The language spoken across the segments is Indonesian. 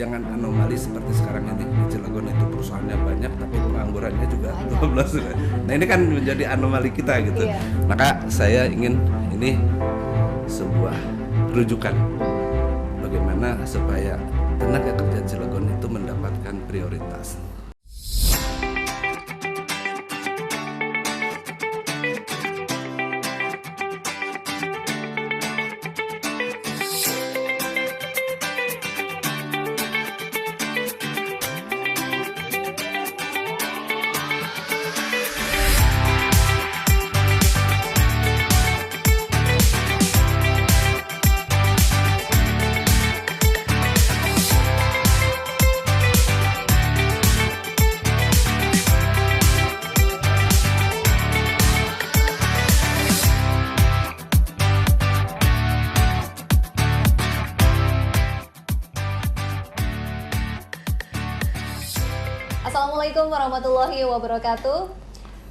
Jangan anomali seperti sekarang ini di Cilegon itu perusahaannya banyak tapi penganggurannya juga 12. Nah ini kan menjadi anomali kita gitu. Iya. Maka saya ingin ini sebuah rujukan bagaimana supaya tenaga kerja Cilegon itu mendapatkan prioritas. Assalamualaikum warahmatullahi wabarakatuh.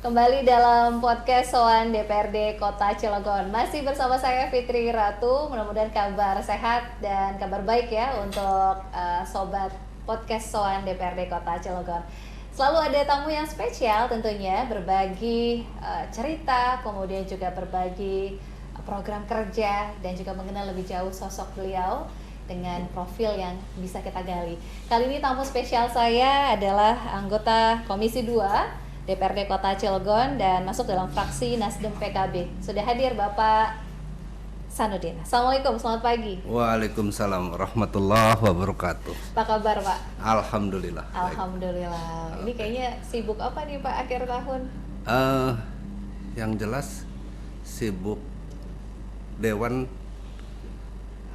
Kembali dalam podcast Soan DPRD Kota Cilegon. Masih bersama saya Fitri Ratu. Mudah-mudahan kabar sehat dan kabar baik ya untuk sobat podcast Soan DPRD Kota Cilegon. Selalu ada tamu yang spesial tentunya, berbagi cerita, kemudian juga berbagi program kerja dan juga mengenal lebih jauh sosok beliau dengan profil yang bisa kita gali. Kali ini tamu spesial saya adalah anggota Komisi 2 DPRD Kota Cilegon dan masuk dalam fraksi Nasdem PKB. Sudah hadir Bapak Sanudin. Assalamualaikum, selamat pagi. Waalaikumsalam warahmatullahi wabarakatuh. Apa kabar Pak? Alhamdulillah. Alhamdulillah. Ini kayaknya sibuk apa nih Pak akhir tahun? Yang jelas sibuk Dewan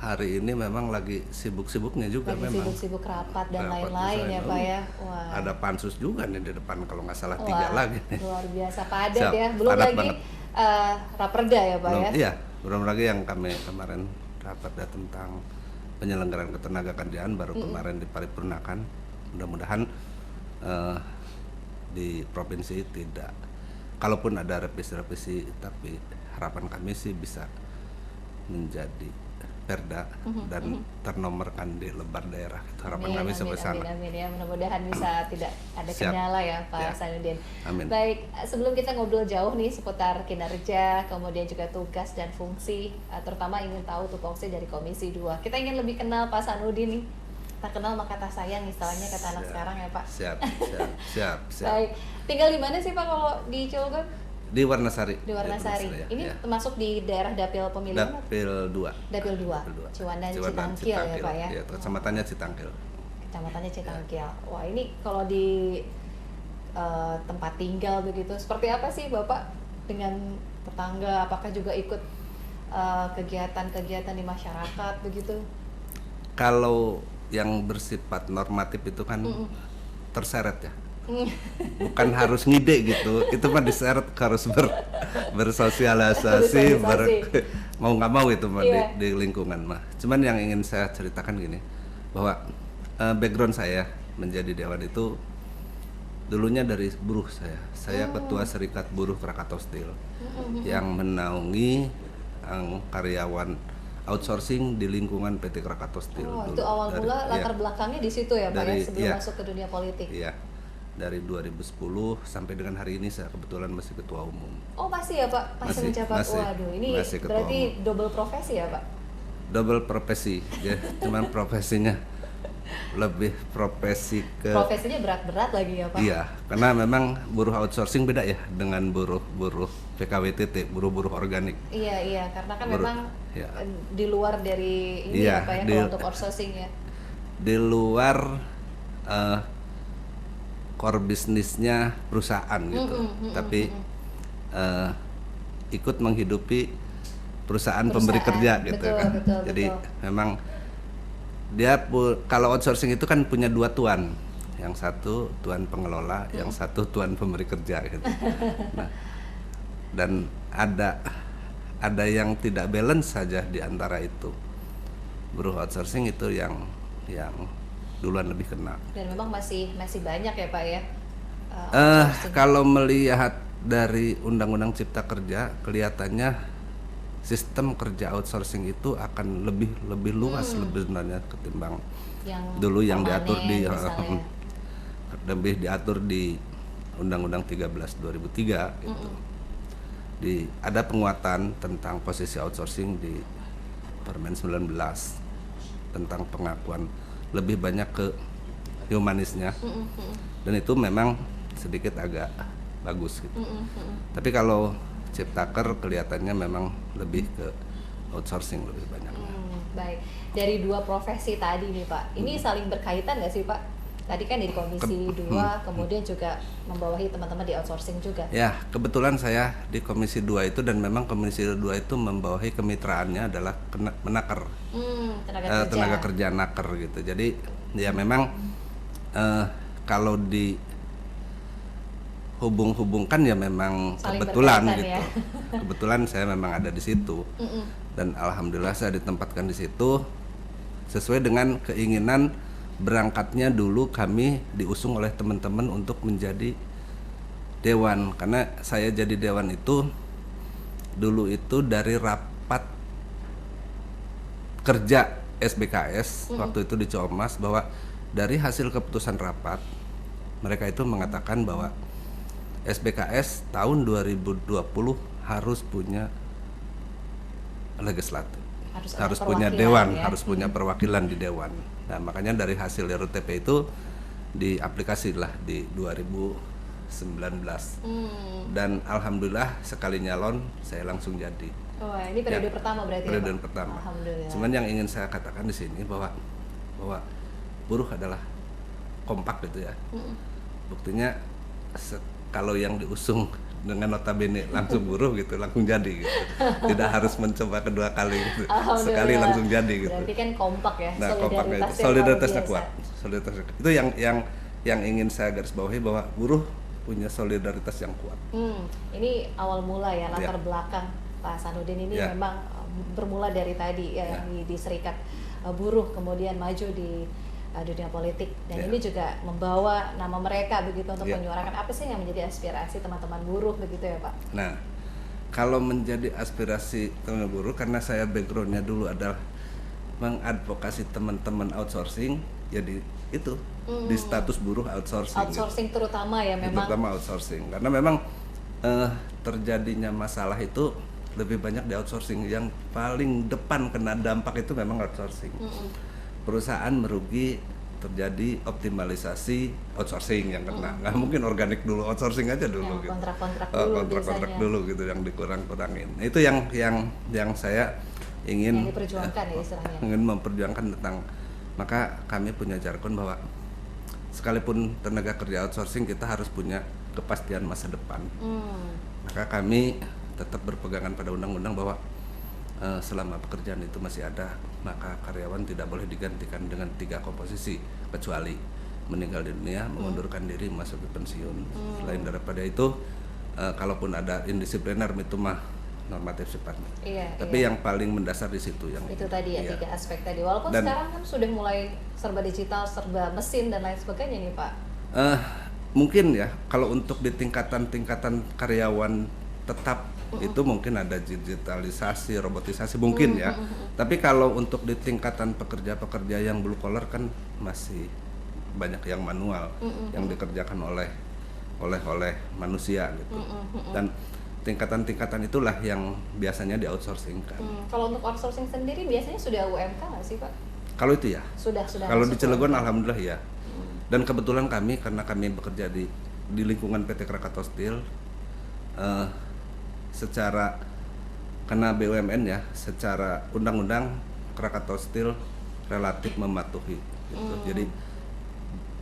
hari ini memang lagi sibuk-sibuknya juga Lagi memang. sibuk-sibuk rapat dan Rapat lain-lain ya misalnya. Pak ya. Wah. Ada pansus juga nih di depan kalau nggak salah 3 Wah, lagi. luar biasa padat Siap, ya. Belum padat lagi banget. raperda ya Pak ya. Iya, belum lagi yang kami kemarin rapat tentang penyelenggaraan ketenagakerjaan baru kemarin diparipurnakan. Mudah-mudahan di provinsi tidak, kalaupun ada revisi-revisi, tapi harapan kami sih bisa menjadi perda dan ternomorkan di lebar daerah. Itu harapan kami sampai sana. Amin ya, mudah-mudahan bisa tidak ada Siap. kendala ya Pak Ya. Sanudin. Amin. Baik, sebelum kita ngobrol jauh nih seputar kinerja, kemudian juga tugas dan fungsi, terutama ingin tahu tupoksi dari Komisi 2. Kita ingin lebih kenal Pak Sanudin nih. Tak kenal maka tak sayang, istilahnya kata anak Siap. sekarang ya Pak. Siap. Baik, tinggal di mana sih Pak kalau di Cilegon? Di Warnasari. Di Warnasari. Ya, Ini ya. termasuk di daerah Dapil Pemilihan? Dapil 2. Dapil 2. Ciwandan Citangkil ya Pak ya. Ya, kecamatannya Citangkil. Kecamatannya Citangkil. Wah, ini kalau di tempat tinggal begitu, seperti apa sih Bapak dengan tetangga? Apakah juga ikut kegiatan-kegiatan di masyarakat begitu? Kalau yang bersifat normatif itu kan terseret ya. Bukan harus ngide gitu, itu mah diseret harus bersosialisasi, mau nggak mau itu mah Iya. di lingkungan mah. Cuman yang ingin saya ceritakan gini, bahwa background saya menjadi dewan itu dulunya dari buruh saya ketua Serikat Buruh Krakatau Steel yang menaungi karyawan outsourcing di lingkungan PT Krakatau Steel. Oh, dulu. itu awal mula latar belakangnya di situ ya Pak ya, sebelum iya. masuk ke dunia politik. Iya, dari 2010 sampai dengan hari ini saya kebetulan masih ketua umum. Oh masih ya Pak, masih menjabat. Waduh, ini masih ketua berarti umum. double profesi ya Pak? Double profesi, ya, cuman profesinya lebih Profesinya berat-berat lagi ya Pak? Iya, karena memang buruh outsourcing beda ya dengan buruh PKWTT, buruh-buruh organik. Iya, karena kan Buruh, memang ya. di luar dari ini Iya, ya Pak ya, kalau untuk outsourcing ya. Di luar core bisnisnya perusahaan gitu, tapi ikut menghidupi perusahaan pemberi kerja gitu betul, kan. betul, Jadi betul. memang dia kalau outsourcing itu kan punya 2 tuan, yang satu tuan pengelola, yang satu tuan pemberi kerja gitu. Nah, dan ada yang tidak balance saja di antara itu. Buruh outsourcing itu yang duluan lebih kena. Dan memang masih banyak ya Pak ya. Kalau melihat dari Undang-Undang Cipta Kerja kelihatannya sistem kerja outsourcing itu akan lebih luas lebih sebenarnya ketimbang Yang dulu yang diatur permanen di misalnya. lebih diatur di Undang-Undang 13 2003 gitu. Ada penguatan tentang posisi outsourcing di Permen 19 tentang pengakuan lebih banyak ke humanisnya. Dan itu memang sedikit agak bagus gitu. Tapi kalau Ciptaker kelihatannya memang lebih ke outsourcing lebih banyak. Baik, dari dua profesi tadi nih Pak, ini saling berkaitan nggak sih Pak? Tadi kan dari Komisi 2, kemudian juga membawahi teman-teman di outsourcing juga. Ya, kebetulan saya di Komisi 2 itu, dan memang Komisi 2 itu membawahi kemitraannya adalah menaker, tenaga kerja naker gitu. Jadi ya memang kalau dihubung-hubungkan ya memang Saling kebetulan berkaitan gitu. Ya? Kebetulan saya memang ada di situ. Dan alhamdulillah saya ditempatkan di situ sesuai dengan keinginan berangkatnya. Dulu kami diusung oleh teman-teman untuk menjadi dewan, karena saya jadi dewan itu dulu itu dari rapat kerja SBKS waktu itu di Ciomas, bahwa dari hasil keputusan rapat mereka itu mengatakan bahwa SBKS tahun 2020 harus punya legislatif, harus punya dewan, ya? harus punya perwakilan di dewan. Nah, makanya dari hasil RUTP itu diaplikasilah di 2019. Dan alhamdulillah sekali nyalon saya langsung jadi. Oh, ini periode pertama berarti periode ya, Pak? pertama. Alhamdulillah. Cuman yang ingin saya katakan di sini bahwa buruh adalah kompak gitu ya. Buktinya kalau yang diusung dengan notabene langsung buruh gitu, langsung jadi gitu. Tidak harus mencoba kedua kali gitu. Sekali langsung jadi gitu. Berarti kan kompak ya, nah, solidaritasnya kuat. Itu yang ingin saya garis bawahi, bahwa buruh punya solidaritas yang kuat. Ini awal mula ya, latar belakang Pak Sanudin ini memang bermula dari tadi ya, di Serikat Buruh, kemudian maju di dunia politik, dan ini juga membawa nama mereka begitu untuk menyuarakan apa sih yang menjadi aspirasi teman-teman buruh begitu ya Pak. Nah, kalau menjadi aspirasi teman buruh, karena saya backgroundnya dulu adalah mengadvokasi teman-teman outsourcing, jadi itu di status buruh outsourcing gitu. Terutama ya memang. Terutama outsourcing, karena memang terjadinya masalah itu lebih banyak di outsourcing. Yang paling depan kena dampak itu memang outsourcing. Perusahaan merugi, terjadi optimalisasi outsourcing yang kena. Nggak mungkin organik dulu, outsourcing aja dulu gitu. Kontrak-kontrak dulu gitu yang dikurang-kurangin. Itu yang saya ingin diperjuangkan ya istilahnya. Ingin memperjuangkan tentang, maka kami punya jargon bahwa sekalipun tenaga kerja outsourcing, kita harus punya kepastian masa depan. Maka kami tetap berpegangan pada undang-undang bahwa selama pekerjaan itu masih ada, maka karyawan tidak boleh digantikan dengan 3 komposisi, kecuali meninggal dunia, mengundurkan diri, masuk ke pensiun. Selain daripada itu, kalaupun ada indisipliner, itu mah normatif sifatnya. Tapi yang paling mendasar di situ yang itu tadi ya, 3 aspek tadi. Walaupun sekarang kan sudah mulai serba digital, serba mesin dan lain sebagainya nih Pak. Mungkin ya, kalau untuk di tingkatan karyawan tetap itu mungkin ada digitalisasi, robotisasi mungkin ya. Tapi kalau untuk di tingkatan pekerja-pekerja yang blue collar kan masih banyak yang manual, yang dikerjakan oleh manusia gitu. Dan tingkatan-tingkatan itulah yang biasanya di outsourcing kan. Kalau untuk outsourcing sendiri biasanya sudah UMK nggak sih Pak? Kalau itu ya. Sudah. Kalau di Cilegon alhamdulillah ya. Dan kebetulan karena kami bekerja di lingkungan PT Krakatau Steel, secara karena BUMN ya, secara undang-undang Krakatau Steel relatif mematuhi gitu. Jadi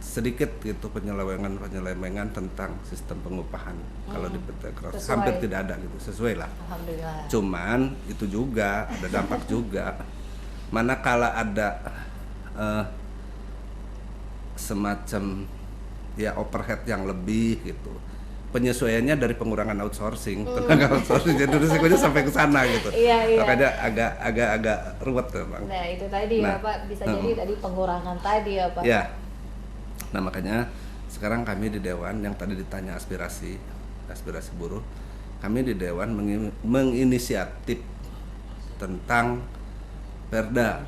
sedikit gitu penyelewengan tentang sistem pengupahan. Kalau di PT Krakatau hampir tidak ada gitu, sesuai lah. Alhamdulillah. Cuman itu juga ada dampak juga. Manakala ada semacam ya overhead yang lebih gitu, penyesuaiannya dari pengurangan outsourcing, tenaga outsourcing, jadi risikonya sampai ke sana gitu. Makanya agak ruwet memang. Nah itu tadi ya Pak, bisa jadi tadi pengurangan tadi ya Pak. Ya, nah makanya sekarang kami di Dewan, yang tadi ditanya aspirasi buruh, kami di Dewan menginisiatif tentang Perda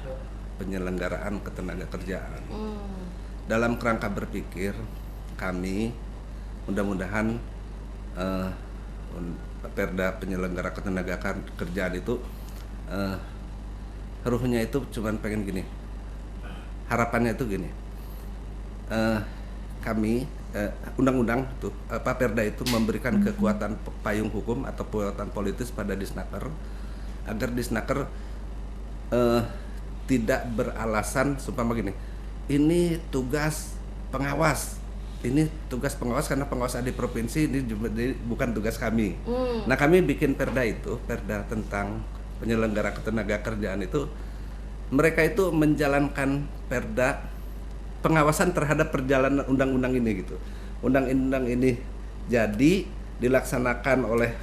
penyelenggaraan ketenagakerjaan. Dalam kerangka berpikir kami mudah-mudahan Perda penyelenggara ketenagakerjaan itu ruhnya itu cuman pengen gini, harapannya itu gini, kami undang-undang itu Perda itu memberikan kekuatan payung hukum atau kekuatan politis pada Disnaker agar Disnaker tidak beralasan supaya begini, ini tugas pengawas, ini tugas pengawas karena pengawas di provinsi ini bukan tugas kami. Nah kami bikin Perda itu, Perda tentang penyelenggara ketenagakerjaan itu, mereka itu menjalankan Perda pengawasan terhadap perjalanan undang-undang ini gitu. Undang-undang ini jadi dilaksanakan oleh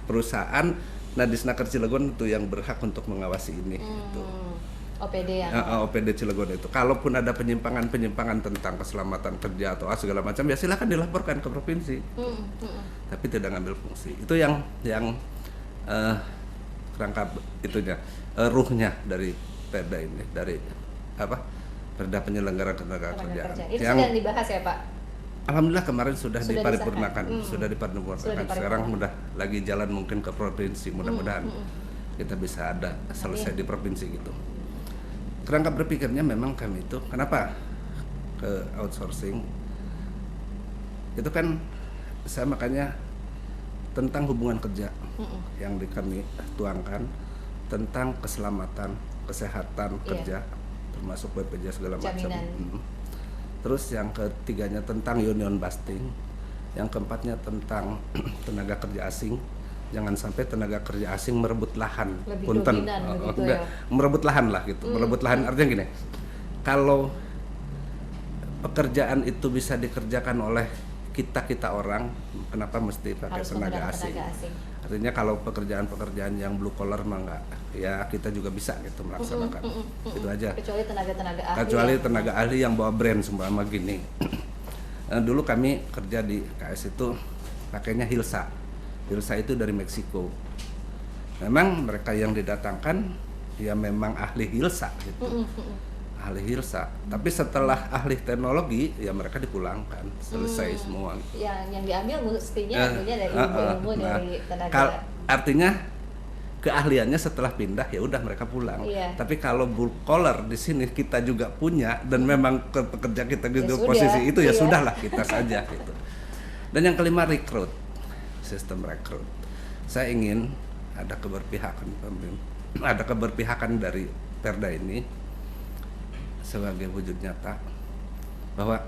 perusahaan. Nah Disnaker Cilegon itu yang berhak untuk mengawasi ini. Gitu. OPD yang OPD Cilegon itu. Kalaupun ada penyimpangan tentang keselamatan kerja atau segala macam, ya silakan dilaporkan ke provinsi. Tapi tidak ngambil fungsi. Itu yang kerangka itunya, ruhnya dari Perda ini, dari Perda penyelenggara ketenagakerjaan. Itu yang sudah dibahas ya Pak? Alhamdulillah kemarin sudah diparipurnakan, sudah diparipurnakan. Sekarang udah lagi jalan mungkin ke provinsi, mudah-mudahan kita bisa ada selesai di provinsi gitu. Kerangka berpikirnya memang kami itu kenapa ke outsourcing? Itu kan saya makanya tentang hubungan kerja yang kami tuangkan tentang keselamatan, kesehatan kerja, termasuk BPJS segala macam. Terus yang ketiganya tentang union busting, yang keempatnya tentang tenaga kerja asing. Jangan sampai tenaga kerja asing merebut lahan. Punten, merebut lahan lah gitu. Merebut lahan artinya gini, kalau pekerjaan itu bisa dikerjakan oleh kita orang, kenapa mesti pakai tenaga asing? Artinya kalau pekerjaan-pekerjaan yang blue collar mah enggak, ya kita juga bisa gitu melaksanakan. Itu aja. Kecuali tenaga ahli. Kecuali tenaga ahli yang bawa brand seumpama gini. Dulu kami kerja di KS itu pakainya Hilsa. Hilsa itu dari Meksiko. Memang mereka yang didatangkan ya memang ahli Hilsa gitu. Ahli Hilsa, tapi setelah ahli teknologi ya mereka dipulangkan, selesai semua. Yang diambil mestinya dari ilmu dari tenaga. Artinya keahliannya setelah pindah ya udah mereka pulang. Tapi kalau blue collar di sini kita juga punya dan memang pekerja kita gitu posisi itu ya sudahlah kita saja gitu. Dan yang kelima rekrut, sistem rekrut. Saya ingin ada keberpihakan dari Perda ini sebagai wujud nyata bahwa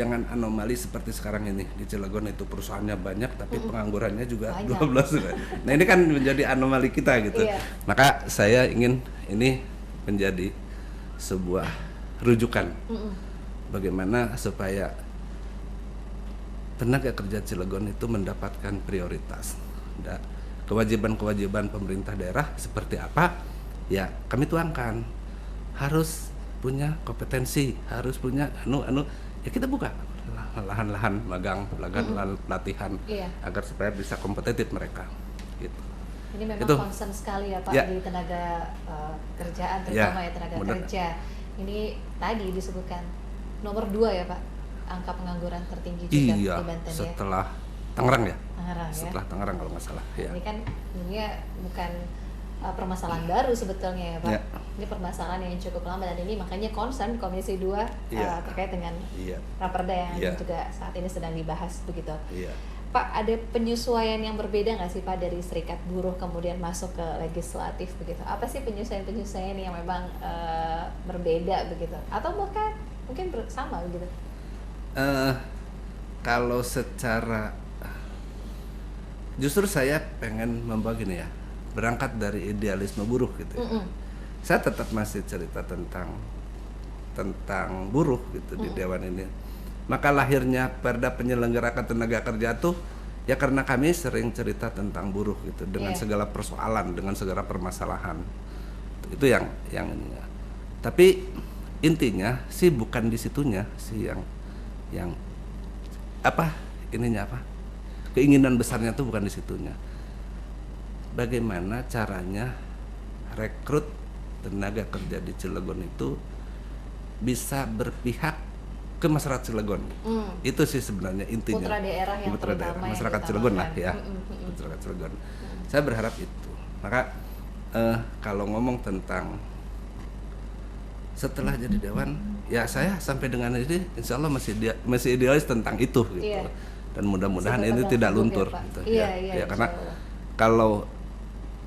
jangan anomali seperti sekarang ini di Cilegon itu perusahaannya banyak tapi penganggurannya juga 12. Nah ini kan menjadi anomali kita gitu. Maka saya ingin ini menjadi sebuah rujukan bagaimana supaya tenaga kerja Cilegon itu mendapatkan prioritas. Kewajiban-kewajiban pemerintah daerah seperti apa ya kami tuangkan, harus punya kompetensi, harus punya ya kita buka lahan-lahan magang, lahan latihan agar supaya bisa kompetitif mereka gitu. Ini memang concern sekali ya Pak di tenaga kerjaan, terutama tenaga kerja. Ini tadi disebutkan nomor 2 ya Pak, angka pengangguran tertinggi juga di Banten setelah Tangerang ya? Setelah Tangerang kalau nggak salah. Ini kan bukan permasalahan baru sebetulnya ya Pak. Ini permasalahan yang cukup lama dan ini makanya concern Komisi 2 terkait dengan Raperda yang juga saat ini sedang dibahas begitu. Pak, ada penyesuaian yang berbeda nggak sih Pak dari Serikat Buruh kemudian masuk ke legislatif begitu? Apa sih penyesuaian-penyesuaian yang memang berbeda begitu? Atau bahkan mungkin sama begitu? Kalau secara justru saya pengen membawa gini ya, berangkat dari idealisme buruh gitu ya. Saya tetap masih cerita tentang buruh gitu di Dewan ini. Maka lahirnya Perda penyelenggara ketenaga kerja tuh ya karena kami sering cerita tentang buruh gitu dengan segala persoalan, dengan segala permasalahan. Itu yang ininya. Tapi intinya sih bukan di situnya sih yang keinginan besarnya tuh bukan di situnya. Bagaimana caranya rekrut tenaga kerja di Cilegon itu bisa berpihak ke masyarakat Cilegon. Itu sih sebenarnya intinya. Putra daerah yang Putra daerah, terutama masyarakat yang Cilegon lah ditamakan. ya. Masyarakat Cilegon. Saya berharap itu. Maka kalau ngomong tentang setelah jadi dewan, ya saya sampai dengan ini insya Allah masih idealis tentang itu gitu. Iya. Dan mudah-mudahan Masih ini tetap tidak teguh luntur ya, Pak. gitu. Iya, Ya, karena insya Allah.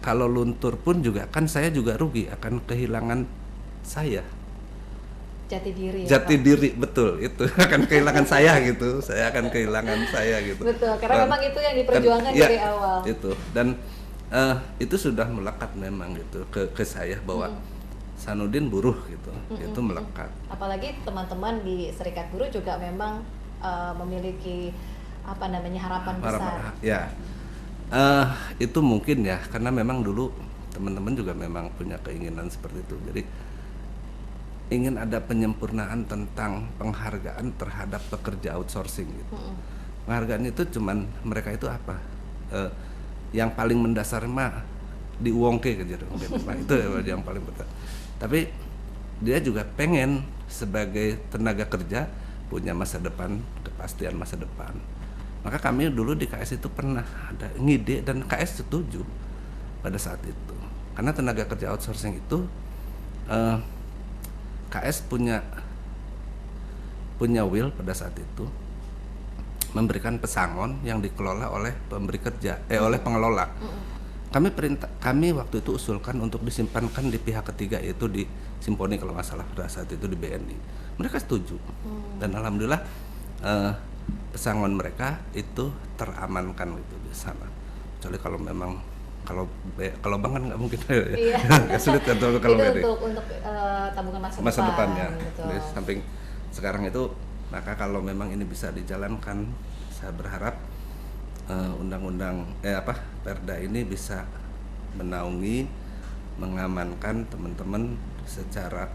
kalau luntur pun juga kan saya juga rugi akan kehilangan saya. Jati diri ya, Jati Pak? diri, betul, itu akan kehilangan saya gitu. Saya akan kehilangan saya gitu. Betul, karena memang itu yang diperjuangkan ya, dari awal. Itu. Dan itu sudah melekat memang gitu ke saya bahwa Sanudin buruh gitu. Itu melekat. Apalagi teman-teman di Serikat Buruh juga memang memiliki harapan besar. Ya. Itu mungkin ya, karena memang dulu teman-teman juga memang punya keinginan seperti itu. Jadi ingin ada penyempurnaan tentang penghargaan terhadap pekerja outsourcing gitu. Penghargaan itu cuman mereka itu apa? Yang paling mendasar mah di uongke gitu. Itu yang paling penting. Tapi dia juga pengen sebagai tenaga kerja punya masa depan, kepastian masa depan. Maka kami dulu di KS itu pernah ada ngide dan KS setuju pada saat itu. Karena tenaga kerja outsourcing itu KS punya will pada saat itu memberikan pesangon yang dikelola oleh pemberi kerja, oleh pengelola. Kami waktu itu usulkan untuk disimpankan di pihak ketiga, yaitu di Simponi kalau nggak salah pada saat itu di BNI. Mereka setuju dan alhamdulillah pesangon mereka itu teramankan gitu di sana. Kecuali kalau memang kalau bank kan nggak mungkin Iya. sulit kan kalau itu untuk tabungan masa depan ya. Gitu. Di samping sekarang itu, maka kalau memang ini bisa dijalankan, saya berharap Perda ini bisa menaungi, mengamankan teman-teman secara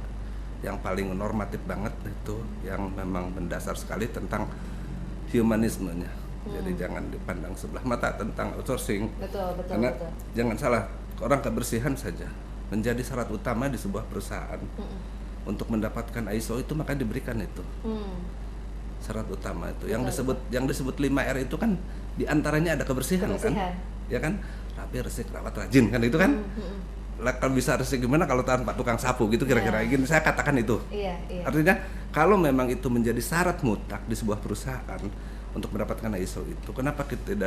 yang paling normatif banget, itu yang memang mendasar sekali tentang humanismenya. Jadi jangan dipandang sebelah mata tentang outsourcing. Betul. Karena jangan salah, orang kebersihan saja menjadi syarat utama di sebuah perusahaan. Untuk mendapatkan ISO itu maka diberikan itu. Syarat utama itu. Yang disebut 5R itu kan diantaranya ada kebersihan. Kan? Ya kan? Rapi, resik, rawat, rajin kan itu kan. Kalau bisa resik gimana kalau tanpa tukang sapu gitu kira-kira gini, saya katakan itu. Iya. Artinya kalau memang itu menjadi syarat mutlak di sebuah perusahaan untuk mendapatkan ISO itu, kenapa kita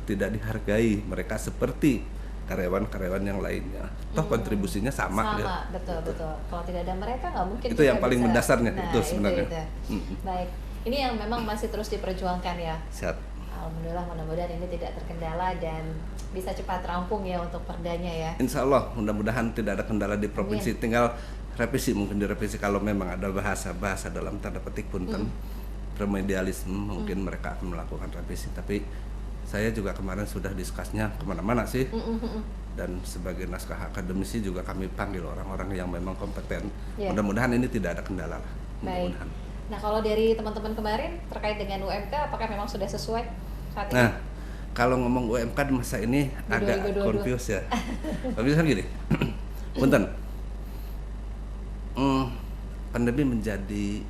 tidak dihargai mereka seperti karyawan-karyawan yang lainnya? Toh kontribusinya sama ya. Betul. Kalau tidak ada mereka nggak mungkin. Itu yang paling mendasarnya itu sebenarnya. Itu. Baik, ini yang memang masih terus diperjuangkan ya. Siap. Alhamdulillah, mudah-mudahan ini tidak terkendala dan bisa cepat rampung ya untuk perdanya ya. Insya Allah, mudah-mudahan tidak ada kendala di provinsi. Tinggal revisi, mungkin direvisi kalau memang ada bahasa dalam tanda petik punten remedialisme, mungkin mereka akan melakukan revisi. Tapi saya juga kemarin sudah diskusinya kemana-mana sih. Dan sebagai naskah akademisi juga kami panggil orang-orang yang memang kompeten. Mudah-mudahan ini tidak ada kendala lah. Baik. Nah, kalau dari teman-teman kemarin terkait dengan UMK, apakah memang sudah sesuai saat ini? Nah, kalau ngomong UMK di masa ini agak confuse ya. Tapi kan gini, punten, pandemi menjadi,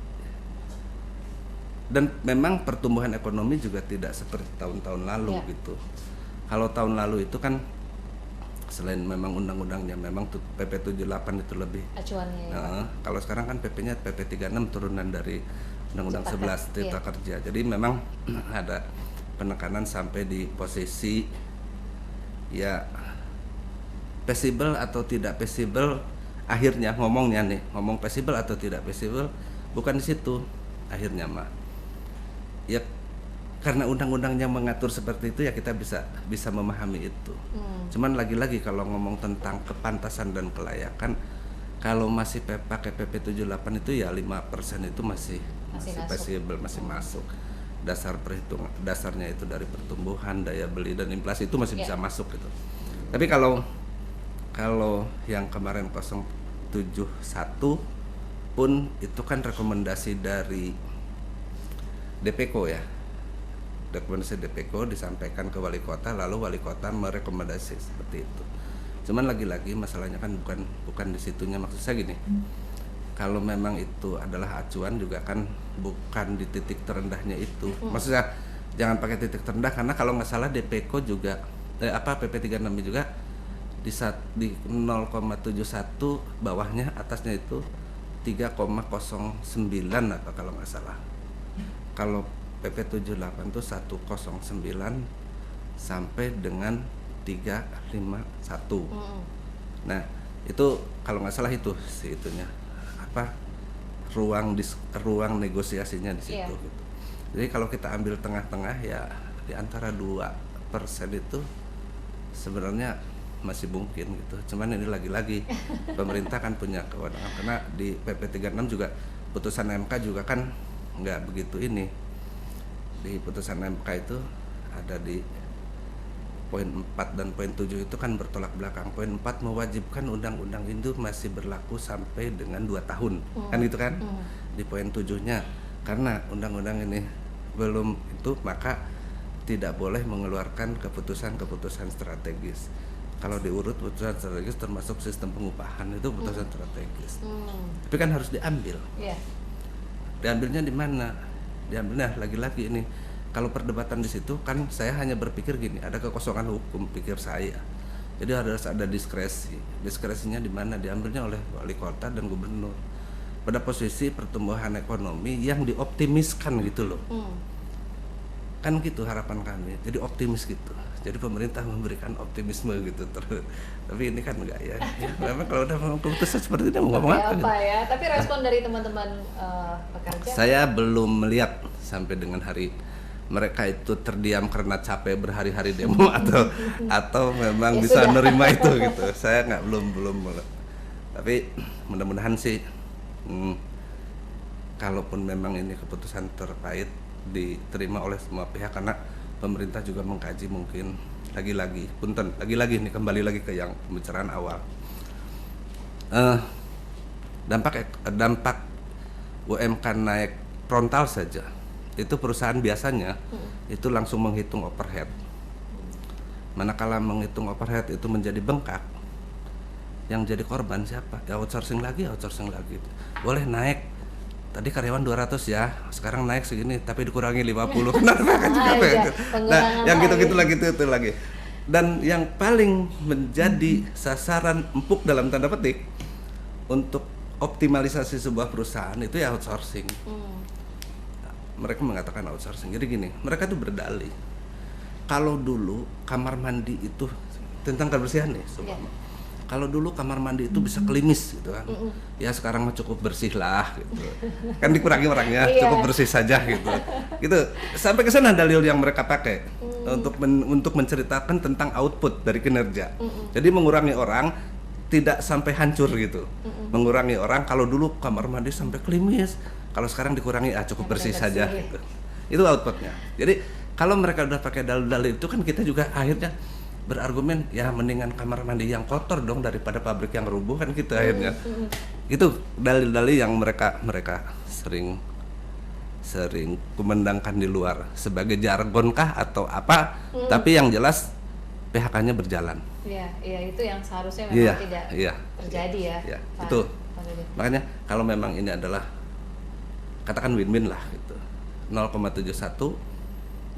dan memang pertumbuhan ekonomi juga tidak seperti tahun-tahun lalu gitu. Kalau tahun lalu itu kan selain memang undang-undangnya memang PP 78 itu lebih acuannya. Nah, kalau sekarang kan PP-nya PP 36 turunan dari Undang-Undang 11 Cipta Kerja. Jadi memang ada penekanan sampai di posisi ya feasible atau tidak feasible. Akhirnya ngomong feasible atau tidak feasible bukan di situ akhirnya mah. Ya karena undang-undangnya mengatur seperti itu ya kita bisa memahami itu. Cuman lagi-lagi kalau ngomong tentang kepantasan dan kelayakan, kalau masih pakai PP 78 itu ya 5% itu masih feasible, masih masuk. Dasarnya itu dari pertumbuhan, daya beli dan inflasi itu masih bisa masuk gitu. Tapi kalau yang kemarin 071 pun itu kan rekomendasi dari DPKO ya. rekomendasi DPK disampaikan ke wali kota, lalu wali kota merekomendasi seperti itu. Cuman lagi-lagi masalahnya kan bukan di situnya, maksud saya gini. Kalau memang itu adalah acuan juga kan bukan di titik terendahnya itu. Maksudnya jangan pakai titik terendah, karena kalau nggak salah DPK juga PP 36 juga di 0,71, bawahnya, atasnya itu 3,09 atau kalau nggak salah. Kalau PP 78 itu 109 sampai dengan 351. Nah, itu kalau nggak salah itu itunya ruang negosiasinya di situ gitu. Jadi kalau kita ambil tengah-tengah ya di antara 2% itu sebenarnya masih mungkin gitu. Cuman ini lagi-lagi pemerintah kan punya kewenangan, karena di PP 36 juga putusan MK juga kan nggak begitu ini. Di putusan MK itu ada di poin 4 dan poin 7 itu kan bertolak belakang. Poin 4 mewajibkan undang-undang itu masih berlaku sampai dengan 2 tahun. Kan gitu kan? Di poin 7-nya, karena undang-undang ini belum itu, maka tidak boleh mengeluarkan keputusan-keputusan strategis. Kalau diurut keputusan strategis termasuk sistem pengupahan itu keputusan strategis. Tapi kan harus diambil. Diambilnya di mana? Diambilnya lagi-lagi ini. Kalau perdebatan di situ kan saya hanya berpikir gini, ada kekosongan hukum pikir saya. Jadi harus ada diskresi. Diskresinya di mana? Diambilnya oleh wali kota dan gubernur. Pada posisi pertumbuhan ekonomi yang dioptimiskan gitu loh. Kan gitu harapan kami. Jadi optimis gitu. Jadi pemerintah memberikan optimisme gitu terus. Tapi ini kan enggak ya. Memang kalau udah keputusan seperti itu mau ngomong apa ya? Tapi respon dari teman-teman pekerja? Saya belum melihat sampai dengan hari mereka itu terdiam karena capek berhari-hari demo atau memang ya bisa sudah. menerima itu gitu. Saya belum. Tapi mudah-mudahan sih kalaupun memang ini keputusan terkait diterima oleh semua pihak, karena pemerintah juga mengkaji mungkin lagi-lagi ini kembali lagi ke yang pembicaraan awal. Dampak UMK naik frontal saja. Itu perusahaan biasanya itu langsung menghitung overhead. Manakala menghitung overhead itu menjadi bengkak, yang jadi korban siapa? Ya outsourcing lagi. Boleh naik. Tadi karyawan 200 ya, sekarang naik segini tapi dikurangi 50. Kenapa kan juga gitu. Nah, yang gitu-gitu lagi. Dan yang paling menjadi sasaran empuk dalam tanda petik untuk optimalisasi sebuah perusahaan itu ya outsourcing. Mereka mengatakan outsourcing. Jadi gini, mereka tuh berdalih. Kalau dulu kamar mandi itu tentang kebersihan nih, kalau dulu kamar mandi itu bisa klimis gitu kan. Ya sekarang mah cukup bersih lah gitu. Kan dikurangi orangnya, cukup bersih saja gitu. Gitu. Sampai ke sana dalil yang mereka pakai untuk menceritakan tentang output dari kinerja. Jadi mengurangi orang tidak sampai hancur gitu. Mengurangi orang, kalau dulu kamar mandi sampai klimis, kalau sekarang dikurangi cukup bersih saja gitu. Itu outputnya. Jadi kalau mereka udah pakai dalil-dalil itu kan kita juga akhirnya berargumen ya mendingan kamar mandi yang kotor dong daripada pabrik yang rubuh kan gitu akhirnya. Itu dalil-dalil yang mereka sering kumandangkan di luar sebagai jargon kah atau apa, tapi yang jelas PHK-nya berjalan. Iya, itu yang seharusnya memang tidak terjadi ya. Iya, itu. Makanya kalau memang ini adalah katakan win-win lah gitu. 0,71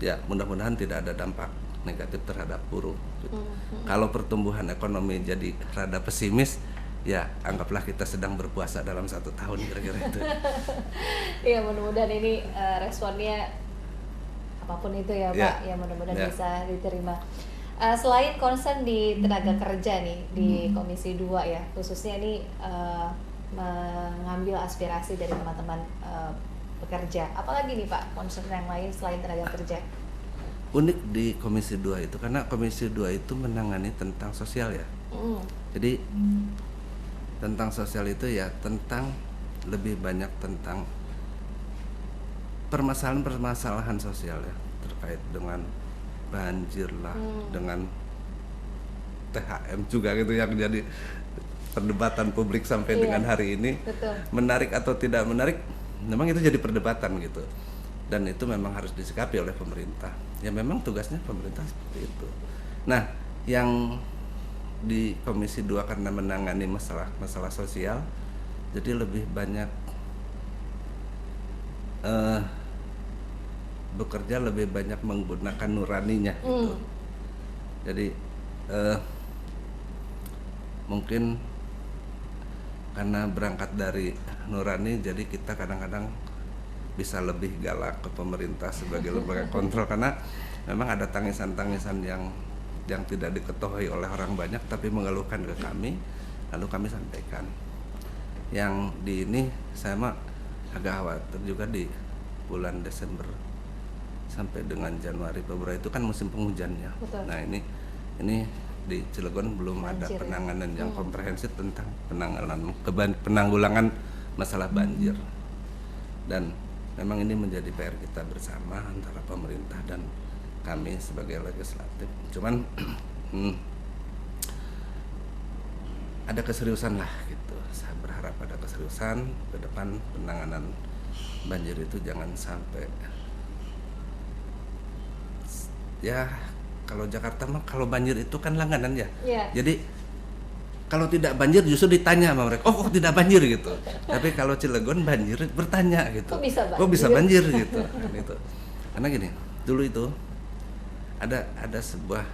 ya mudah-mudahan tidak ada dampak negatif terhadap buruh gitu. Kalau pertumbuhan ekonomi jadi rada pesimis, ya anggaplah kita sedang berpuasa dalam 1 tahun kira-kira itu. Iya, mudah-mudahan ini responnya apapun itu ya Pak, ya mudah-mudahan bisa diterima. Selain concern di tenaga kerja nih di Komisi 2 ya, khususnya ini mengambil aspirasi dari teman-teman pekerja. Apalagi nih Pak concern yang lain selain tenaga kerja? Unik di Komisi 2 itu karena Komisi 2 itu menangani tentang sosial ya. Jadi tentang sosial itu ya tentang lebih banyak tentang permasalahan sosial ya, terkait dengan banjir lah, dengan THM juga gitu yang jadi perdebatan publik sampai dengan hari ini. Betul. Menarik atau tidak menarik, memang itu jadi perdebatan gitu. dan itu memang harus disikapi oleh pemerintah. Ya memang tugasnya pemerintah seperti itu. Nah, yang di Komisi 2 karena menangani masalah sosial, jadi lebih banyak bekerja lebih banyak menggunakan nuraninya gitu. Jadi mungkin karena berangkat dari nurani, jadi kita kadang-kadang bisa lebih galak ke pemerintah sebagai lembaga kontrol, karena memang ada tangisan-tangisan yang tidak diketahui oleh orang banyak tapi mengeluhkan ke kami, lalu kami sampaikan. Yang di ini saya mah agak khawatir juga di bulan Desember sampai dengan Januari Februari itu kan musim penghujannya. Betul. Nah ini di Cilegon belum ada Banjir, penanganan yang komprehensif tentang penanggulangan masalah banjir, dan memang ini menjadi PR kita bersama antara pemerintah dan kami sebagai legislatif. Cuman ada keseriusan lah gitu. Saya berharap ada keseriusan ke depan penanganan banjir itu, jangan sampai ya. Kalau Jakarta mah kalau banjir itu kan langganan ya. Jadi kalau tidak banjir justru ditanya sama mereka, oh tidak banjir gitu. Tapi kalau Cilegon banjir bertanya gitu. Kok bisa banjir gitu. Gitu. Karena gini, dulu itu ada sebuah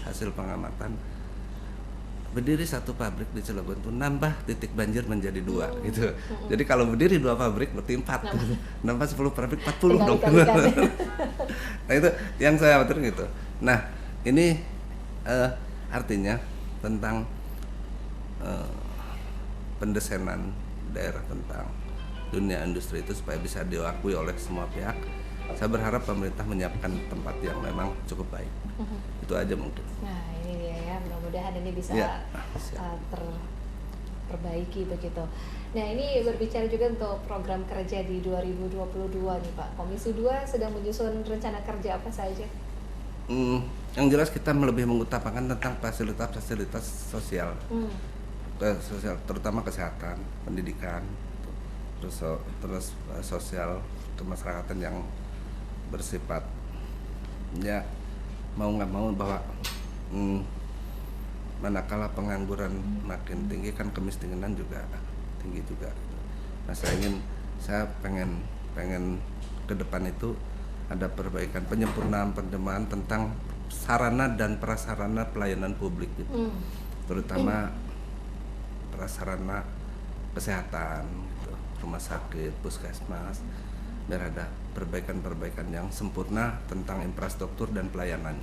hasil pengamatan, berdiri satu pabrik di Cilegon tuh nambah titik banjir menjadi 2 gitu. Jadi kalau berdiri 2 pabrik berarti 4. Nambah 10 pabrik 40 dong. Nah itu yang saya khawatir gitu. Nah ini artinya tentang pendesanan daerah tentang dunia industri itu supaya bisa diakui oleh semua pihak. Saya berharap pemerintah menyiapkan tempat yang memang cukup baik. Itu aja mungkin. Nah ini dia ya, mudah-mudahan ini bisa terperbaiki begitu. Nah ini berbicara juga untuk program kerja di 2022 nih Pak. Komisi 2 sedang menyusun rencana kerja apa saja? Yang jelas kita lebih mengutamakan tentang fasilitas sosial, terutama kesehatan, pendidikan, terus sosial kemasyarakatan yang bersifat ya mau nggak mau bahwa manakala pengangguran makin tinggi kan kemiskinan juga tinggi juga. Nah saya pengen ke depan itu ada perbaikan, penyempurnaan, penjemahan tentang sarana dan prasarana pelayanan publik gitu. Terutama prasarana kesehatan gitu, rumah sakit, puskesmas, biar ada perbaikan yang sempurna tentang infrastruktur dan pelayanan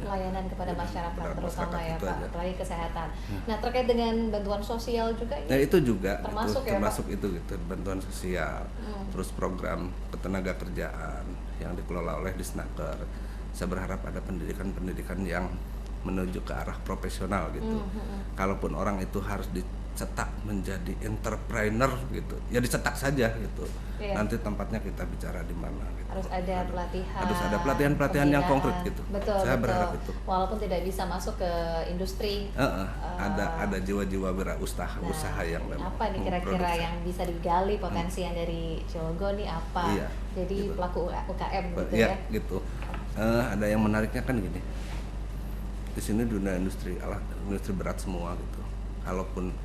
kepada masyarakat terutama ya Pak, apalagi kesehatan. Nah terkait dengan bantuan sosial juga ini itu juga termasuk itu gitu, bantuan sosial, terus program ketenaga kerjaan yang dikelola oleh Disnaker. Saya berharap ada pendidikan yang menuju ke arah profesional gitu. Kalaupun orang itu harus dicetak menjadi entrepreneur gitu, ya dicetak saja gitu. Nanti tempatnya kita bicara di mana gitu. Harus ada pelatihan. Harus ada pelatihan yang konkret gitu. Saya berharap itu. Walaupun tidak bisa masuk ke industri. Ada jiwa-jiwa usaha yang memang. Apa nih kira-kira yang bisa digali potensi yang dari Cilegon nih apa? Iya, jadi gitu. Pelaku UKM gitu ya. Gitu. Ada yang menariknya kan gini. Di sini dunia industri berat semua gitu. Kalaupun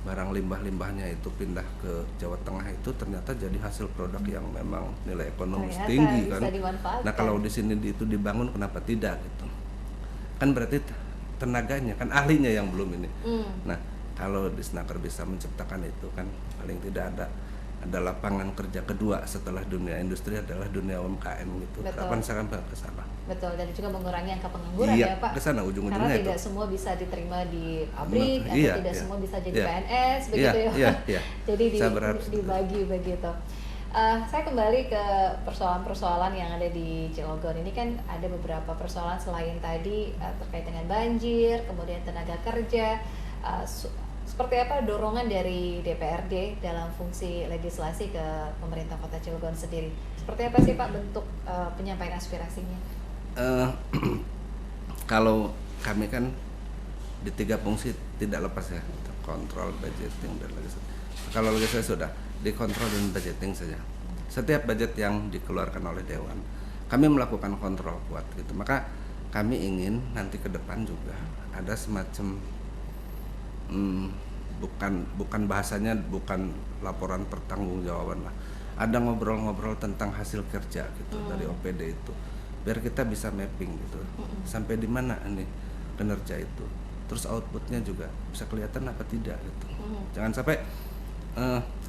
barang limbah-limbahnya itu pindah ke Jawa Tengah itu ternyata jadi hasil produk yang memang nilai ekonomis tinggi kan. Nah kalau di sini itu dibangun kenapa tidak gitu? Kan berarti tenaganya kan ahlinya yang belum ini. Nah kalau Disnaker bisa menciptakan itu kan paling tidak ada lapangan kerja kedua setelah dunia industri adalah dunia UMKM gitu. Kapan saya ke sana? Betul, dan juga mengurangi angka pengangguran ya Pak. Ke sana ujung-ujungnya. Karena tidak semua bisa diterima di pabrik atau tidak semua bisa jadi PNS begitu ya Pak. Jadi dibagi begitu. Saya kembali ke persoalan-persoalan yang ada di Cilegon. Ini kan ada beberapa persoalan selain tadi terkait dengan banjir, kemudian tenaga kerja. Seperti apa dorongan dari DPRD dalam fungsi legislasi ke pemerintah Kota Cilegon sendiri? Seperti apa sih Pak bentuk penyampaian aspirasinya? Kalau kami kan di 3 fungsi tidak lepas ya, kontrol, budgeting, dan legislasi. Kalau legislasi sudah dikontrol dan budgeting saja. setiap budget yang dikeluarkan oleh dewan kami melakukan kontrol kuat gitu. Maka kami ingin nanti ke depan juga ada semacam bukan bahasanya bukan laporan pertanggungjawaban lah, ada ngobrol-ngobrol tentang hasil kerja gitu dari OPD itu, biar kita bisa mapping gitu sampai di mana ini kinerja itu, terus outputnya juga bisa kelihatan apa tidak gitu. Jangan sampai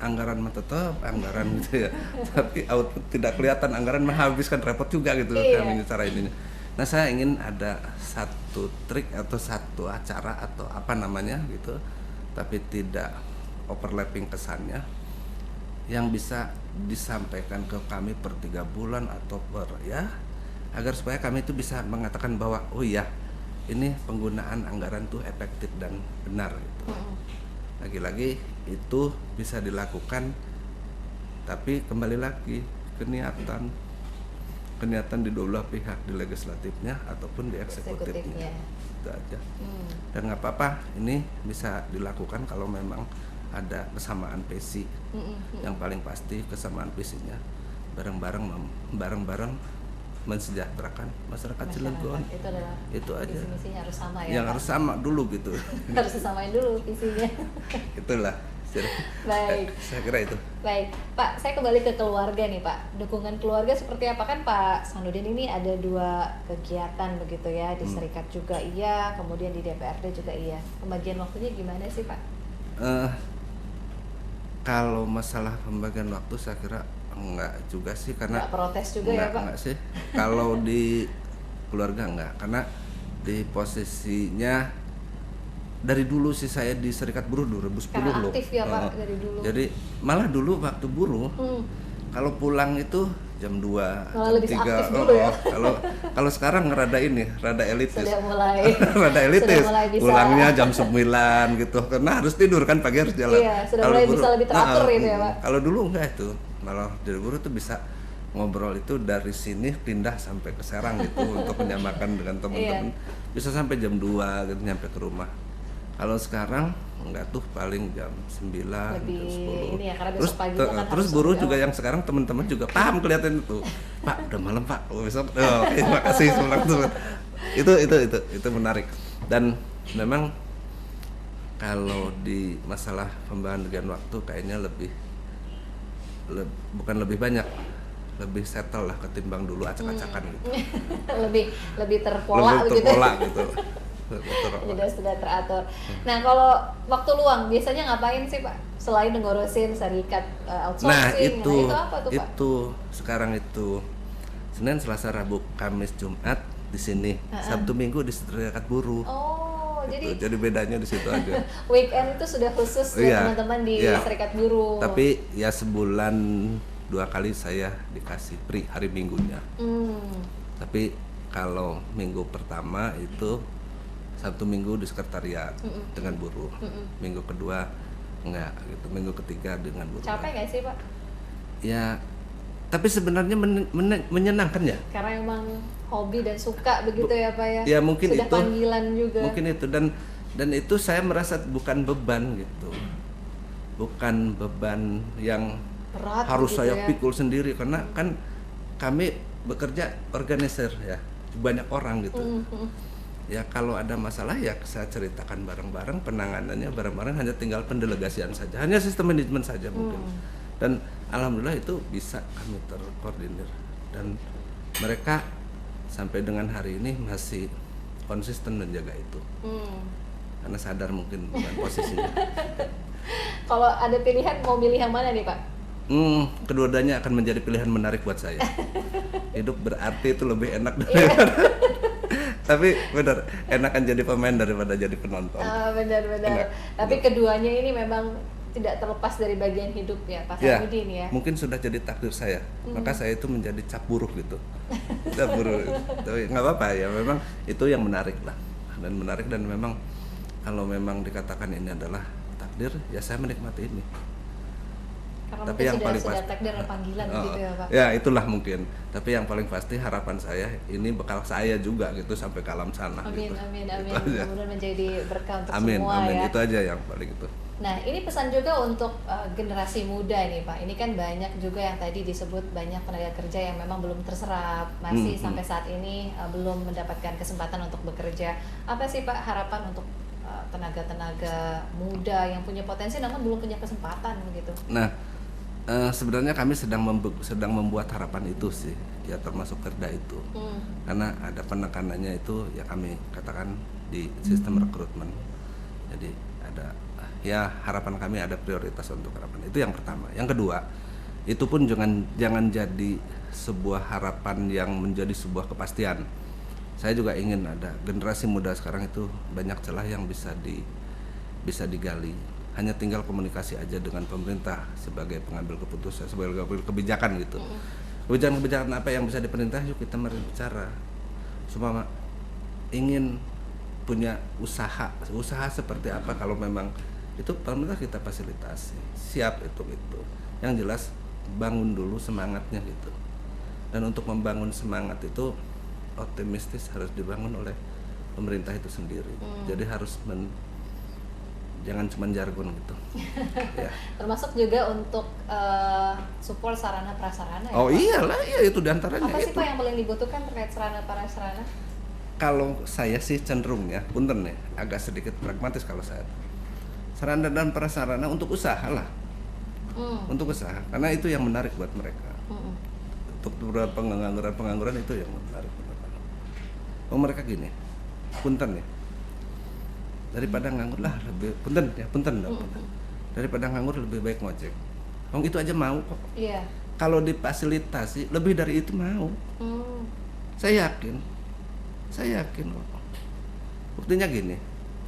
anggaran mah tetap anggaran gitu ya, tapi output tidak kelihatan, anggaran menghabiskan repot juga gitu kami cara ininya. Nah saya ingin ada satu trik atau satu acara atau apa namanya gitu, tapi tidak overlapping kesannya, yang bisa disampaikan ke kami per 3 bulan atau per ya, agar supaya kami itu bisa mengatakan bahwa oh iya ini penggunaan anggaran tuh efektif dan benar gitu. Lagi-lagi itu bisa dilakukan, tapi kembali lagi keniatan di dua belah pihak, di legislatifnya ataupun di eksekutifnya. Itu aja. Dan nggak apa-apa, ini bisa dilakukan kalau memang ada kesamaan visi. Yang paling pasti kesamaan visinya bareng-bareng mensejahterakan masyarakat Cilegon. Itu aja. Visi-misinya harus sama ya. Yang harus sama dulu gitu. Harus disamain dulu visinya. Itulah. Baik. Saya kira itu. Baik, Pak, saya kembali ke keluarga nih, Pak. Dukungan keluarga seperti apa? Kan Pak Sanudin ini ada 2 kegiatan begitu ya, di Serikat juga iya, kemudian di DPRD juga iya. Pembagian waktunya gimana sih, Pak? Kalau masalah pembagian waktu saya kira enggak juga sih, karena enggak protes juga ya, Pak? Enggak sih. Kalau di keluarga enggak, karena di posisinya dari dulu sih saya di Serikat Buruh 2010 karena loh. Aktif ya Pak dari dulu. Jadi malah dulu waktu buruh kalau pulang itu jam 2, malah jam lebih 3. aktif dulu ya. Kalau sekarang rada elitis. Sudah mulai rada elitis. Sudah mulai bisa. Pulangnya jam 9 gitu. Karena harus tidur kan, pagi harus jalan. Iya, sudah mulai buruh, bisa lebih teratur gitu ya, Pak. Kalau dulu enggak itu. Malah dari buruh tuh bisa ngobrol itu dari sini pindah sampai ke Serang gitu untuk menyamakan dengan teman-teman. Bisa sampai jam 2 gitu nyampe ke rumah. Kalau sekarang enggak tuh, paling jam 9, lebih jam 10. Ini ya, karena terus besok pagi kan terus buruh juga yang sekarang teman-teman juga paham kelihatan itu. Pak, udah malam Pak. Besok terima kasih semangat. Itu menarik. Dan memang kalau di masalah pembagian waktu kayaknya bukan lebih banyak, lebih settle lah ketimbang dulu acak-acakan gitu. lebih terpola lebih terpola gitu. Sudah teratur. Nah, kalau waktu luang biasanya ngapain sih Pak? Selain ngurusin serikat outsourcing, nah itu apa tuh Pak? Itu sekarang itu Senin, Selasa, Rabu, Kamis, Jumat di sini, Sabtu Minggu di Serikat Buruh. Oh, gitu. Jadi bedanya di situ aja. Weekend itu sudah khusus ya teman-teman di Serikat Buruh. Tapi ya sebulan 2 kali saya dikasih free hari Minggunya. Tapi kalau minggu pertama itu Sabtu Minggu di sekretariat dengan buruh, minggu kedua enggak gitu, minggu ketiga dengan buruh. Capek nggak sih Pak? Ya, tapi sebenarnya menyenangkan ya. Karena emang hobi dan suka begitu ya Pak ya. Ya mungkin sudah itu. Panggilan juga. Mungkin itu dan itu saya merasa bukan beban gitu, bukan beban yang berat harus gitu saya ya. pikul sendiri, karena kan kami bekerja organizer ya, banyak orang gitu. Ya kalau ada masalah ya saya ceritakan bareng-bareng, penanganannya bareng-bareng, hanya tinggal pendelegasian saja, hanya sistem manajemen saja mungkin. Dan alhamdulillah itu bisa kami terkoordinir, dan mereka sampai dengan hari ini masih konsisten menjaga itu. Karena sadar mungkin dengan posisinya. Kalau ada pilihan mau milih yang mana nih Pak? Kedua-duanya akan menjadi pilihan menarik buat saya. Hidup berarti itu lebih enak daripada tapi benar, enakan jadi pemain daripada jadi penonton. Benar. Tapi keduanya ini memang tidak terlepas dari bagian hidup ya Pak Sanudin ya. Mungkin sudah jadi takdir saya. Maka saya itu menjadi cap buruh gitu. Cap buruh. Tapi nggak apa-apa ya, memang itu yang menarik lah. Dan memang kalau memang dikatakan ini adalah takdir, ya saya menikmati ini. Karena tapi yang paling pasti takdir dan panggilan gitu ya Pak. Ya itulah mungkin. Tapi yang paling pasti harapan saya ini bekal saya juga gitu sampai ke alam sana. Amin, gitu. amin. Mudah-mudahan menjadi berkah untuk amin, semua amin. ya. Itu aja yang paling itu. Nah, ini pesan juga untuk generasi muda ini Pak. Ini kan banyak juga yang tadi disebut banyak tenaga kerja yang memang belum terserap, masih sampai saat ini belum mendapatkan kesempatan untuk bekerja. Apa sih Pak harapan untuk tenaga-tenaga muda yang punya potensi namun belum punya kesempatan begitu? Nah, sebenarnya kami sedang membuat harapan itu sih, ya termasuk Perda itu. Karena ada penekanannya itu ya kami katakan di sistem rekrutmen. Jadi ada ya harapan kami ada prioritas untuk harapan itu yang pertama. Yang kedua, itu pun jangan jadi sebuah harapan yang menjadi sebuah kepastian. Saya juga ingin ada generasi muda sekarang itu banyak celah yang bisa digali. Hanya tinggal komunikasi aja dengan pemerintah sebagai pengambil keputusan, sebagai pengambil kebijakan gitu. Kebijakan apa yang bisa diperintah, yuk kita mari bicara. Cuma ingin punya usaha seperti apa, kalau memang itu pemerintah kita fasilitasi, siap itu. Yang jelas bangun dulu semangatnya gitu. Dan untuk membangun semangat itu optimistis harus dibangun oleh pemerintah itu sendiri. Jadi harus jangan cuma jargon gitu. Ya. Termasuk juga untuk support sarana prasarana. Oh ya, iyalah, iya itu diantaranya. Apa sih Pak yang paling dibutuhkan terkait sarana prasarana? Kalau saya sih cenderung ya, punten ya, agak sedikit pragmatis kalau saya. Sarana dan prasarana untuk usaha lah, untuk usaha, karena itu yang menarik buat mereka. Untuk beberapa pengangguran itu yang menarik. Oh mereka gini, punten ya, daripada nganggur lah lebih punten. Daripada nganggur lebih baik ngojek. Itu aja mau kok. Iya. Kalau difasilitasi lebih dari itu mau. Saya yakin kok. Buktinya gini,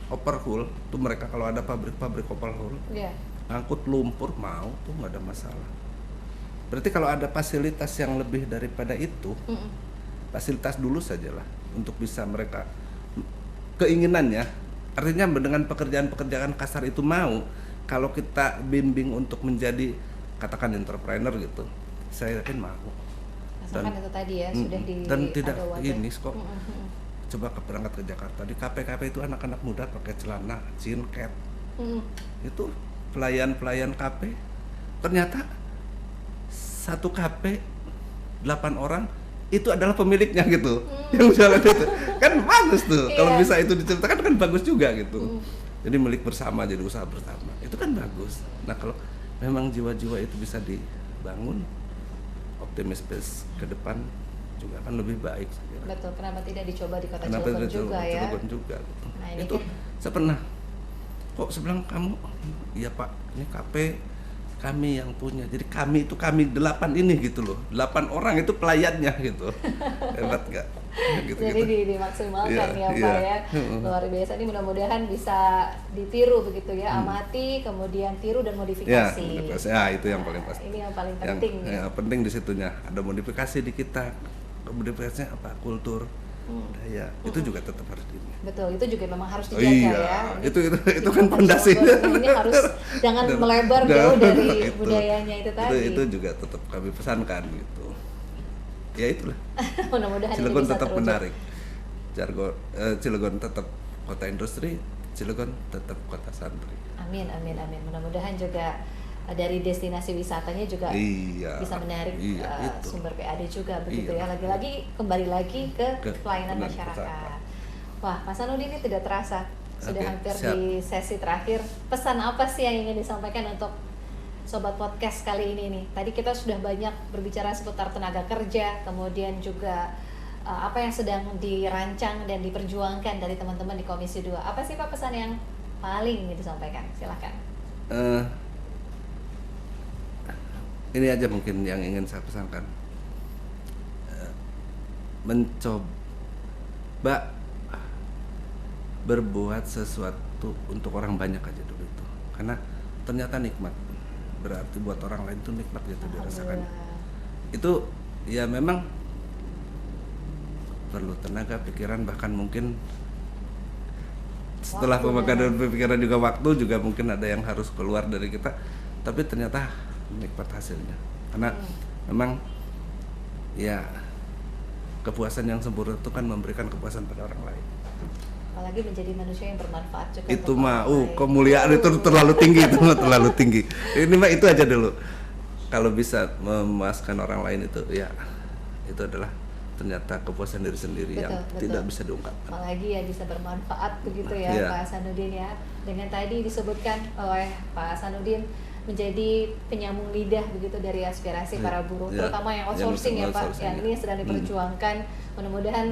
overhaul tuh mereka kalau ada pabrik overhaul, angkut lumpur mau tuh nggak ada masalah. Berarti kalau ada fasilitas yang lebih daripada itu, fasilitas dulu sajalah untuk bisa mereka keinginannya. Artinya dengan pekerjaan kasar itu mau, kalau kita bimbing untuk menjadi katakan entrepreneur gitu, saya yakin mau. Asalkan itu tadi ya sudah di dan tidak ini kok. Coba berangkat ke Jakarta, di KP itu anak-anak muda pakai celana jeans cat. Itu pelayan KP, ternyata satu KP 8 orang itu adalah pemiliknya gitu. Yang jalan itu kan bagus tuh. Kalau bisa itu diciptakan kan bagus juga gitu. Jadi milik bersama, jadi usaha bersama, itu kan bagus. Nah kalau memang jiwa-jiwa itu bisa dibangun, optimis ke depan juga kan lebih baik. Betul, kenapa tidak dicoba di kota Cilegon juga ya? Cilegon juga. Nah, itu kan saya pernah. Kok sebelah kamu? Iya Pak, ini KP kami yang punya. Jadi kami 8 ini gitu loh. 8 orang itu pelayannya gitu. Hebat nggak? Gitu, jadi dimaksimalkan ya Pak ya. Luar biasa, ini mudah-mudahan bisa ditiru begitu ya. Amati, kemudian tiru dan modifikasi. Ya, itu yang paling pasti. Ini yang paling penting. Yang penting di situnya ada modifikasi di kita. Modifikasinya apa? Kultur, budaya. Itu juga tetap harus di. Betul, itu juga memang harus dijaga ya. Itu kan fondasi. Ini harus jangan melebar jauh dari budayanya itu tadi. Itu juga tetap kami pesankan gitu. Ya itulah. Mudah-mudahan Cilegon ini bisa tetap terwujud. menarik. Cilegon tetap kota industri, Cilegon tetap kota santri. Amin. Mudah-mudahan juga dari destinasi wisatanya juga bisa menarik sumber PAD juga begitu ya. Lagi-lagi kembali lagi ke pelayanan masyarakat. Wah, Mas Sanudi ini tidak terasa sudah hampir di sesi terakhir. Pesan apa sih yang ingin disampaikan untuk Sobat Podcast kali ini nih? Tadi kita sudah banyak berbicara seputar tenaga kerja, kemudian juga apa yang sedang dirancang dan diperjuangkan dari teman-teman di Komisi 2. Apa sih Pak pesan yang paling ingin disampaikan? Silakan. Ini aja mungkin yang ingin saya pesankan, mencoba berbuat sesuatu untuk orang banyak aja dulu itu, karena ternyata nikmat, berarti buat orang lain itu nikmat gitu dirasakan. Itu ya memang perlu tenaga, pikiran, bahkan mungkin setelah pemakaran pikiran juga waktu juga mungkin ada yang harus keluar dari kita, tapi ternyata nikmat hasilnya, karena memang ya kepuasan yang sempurna itu kan memberikan kepuasan pada orang lain. apalagi menjadi manusia yang bermanfaat juga. Itu untuk mah, orang lain. kemuliaan itu terlalu tinggi, itu mah terlalu tinggi. Ini mah itu aja dulu. Kalau bisa memuaskan orang lain itu, ya itu adalah ternyata kepuasan diri sendiri yang tidak bisa diungkapkan. Apalagi ya bisa bermanfaat begitu ya, Iya. Pak Hasanuddin ya. Dengan tadi disebutkan oleh Pak Hasanuddin menjadi penyambung lidah begitu dari aspirasi para buruh, Iya. terutama yang outsourcing ya Pak. outsourcing, Yang ini sedang diperjuangkan. Mudah-mudahan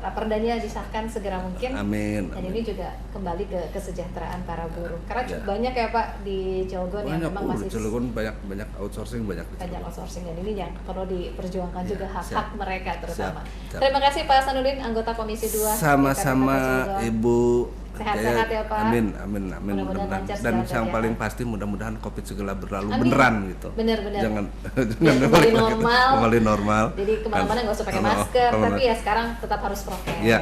raperdannya disahkan segera mungkin. Amin. Dan ini juga kembali ke kesejahteraan para buruh. Karena Ya. banyak ya Pak di Cilegon yang Banyak, memang masih Cilegon banyak outsourcing, banyak outsourcing, dan ini yang perlu diperjuangkan Ya, juga hak-hak siap. mereka terutama. Siap. Terima kasih Pak Hasanuddin, anggota Komisi 2. Sama-sama Ibu. Sehat-sehat ya, Pak. Amin. Mudah-mudahan lancar Dan segala yang kerjaan. paling pasti mudah-mudahan COVID segera berlalu Amin. beneran gitu. Bener-bener. Jangan Kembali balik lagi. normal. Kembali normal. Jadi kemana-mana nggak usah pakai Kalau- masker, kalau- tapi ya sekarang tetap harus prokes. Ya,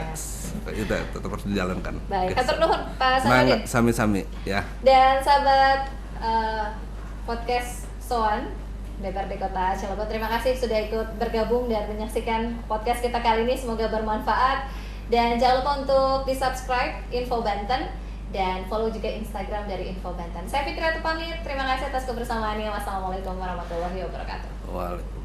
itu tetap harus dijalankan. Baik, Oke. hatur nuhun Pak Hasanuddin. Mangga, sami-sami ya. Dan sahabat podcast Soan DPRD Kota Cilegon, terima kasih sudah ikut bergabung dan menyaksikan podcast kita kali ini. Semoga bermanfaat. Dan jangan lupa untuk di-subscribe Info Banten dan follow juga Instagram dari Info Banten. Saya Fitri Ratu pamit. Terima kasih atas kebersamaannya. Wassalamualaikum warahmatullahi wabarakatuh. Waalaikumsalam.